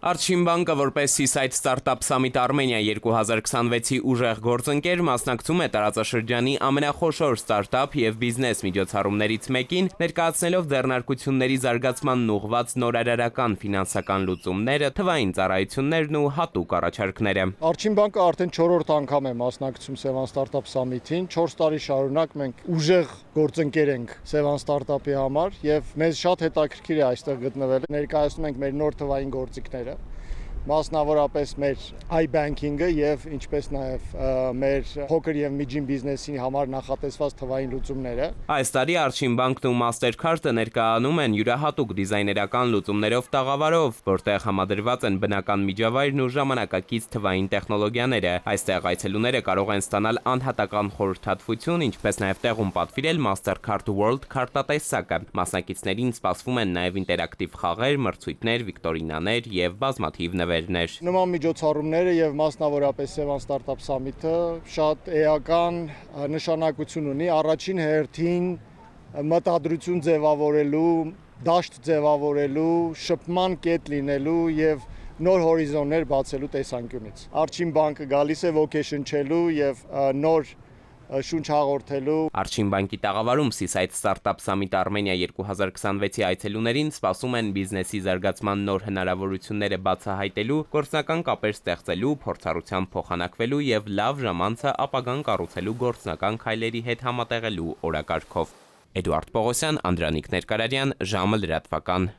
Arçin բանկը որպես Seaside Startup Summit Armenia 2026-ի ուժեղ գործընկեր մասնակցում է տարածաշրջանի ամենախոշոր ստարտափ եւ բիզնես միջոցառումներից մեկին, ներկայացնելով ձեռնարկությունների զարգացմանն ուղղված նորարարական ֆինանսական լուծումները, թվային ծառայություններն ու հատուկ առաջարկները։ Arçin բանկը արդեն 4-րդ անգամ է մասնակցում Sevan Startup Summit-ին, 4 տարի շարունակ մենք ուժեղ գործընկեր ենք Sevan Startup-ի համար եւ մեզ շատ հետաքրքիր է այստեղ գտնվել։ Ներկայացնում ենք մեր նոր թվային գործիքները, մասնավորապես մեր iBanking-ը եւ ինչպես նաեւ մեր փոքր եւ միջին բիզնեսի համար նախատեսված թվային լուծումները։ Այս տարի Arçin բանկն ու Mastercard-ը ներկայանում են յուրահատուկ դիզայներական լուծումներով տաղավարով, որտեղ համադրված են բնական միջավայրն ու ժամանակակից թվային տեխնոլոգիաները։ Այստեղ այցելուները կարող են ստանալ անհատական խորհրդատվություն, ինչպես նաեւ տեղում պատվիրել Mastercard World քարտատեսակը։ Մասնակիցներին սպասվում են նաեւ ինտերակտիվ խաղեր, մրցույթներ, վիկտորինաներ եւ բազմաթիվ նվեր։ Նման միջոցառումները եւ մասնավորապես Sevan Startup Summit-ը շատ էական նշանակություն ունի առաջին հերթին մտադրություն ձևավորելու, դաշտ ձևավորելու, շփման կետ լինելու եւ նոր հորիզոններ բացելու տեսանկյունից։ Arçin բանկը գալիս է ոգեշնչելու եւ նոր շունչ հաղորդելու։ Arçin բանկի տաղավարում Seaside Startup Summit Armenia 2026-ի այցելուներին սպասում են բիզնեսի զարգացման նոր հնարավորությունները բացահայտելու, գործնական կապեր ստեղծելու, փորձառությամբ փոխանակվելու եւ լավ ժամանցը ապագան կառուցելու գործնական քայլերի հետ համատեղելու օրակարգով։ Էդուարդ Պողոսյան, Անդրանիկ Ներկարարյան, ժամը լրատվական։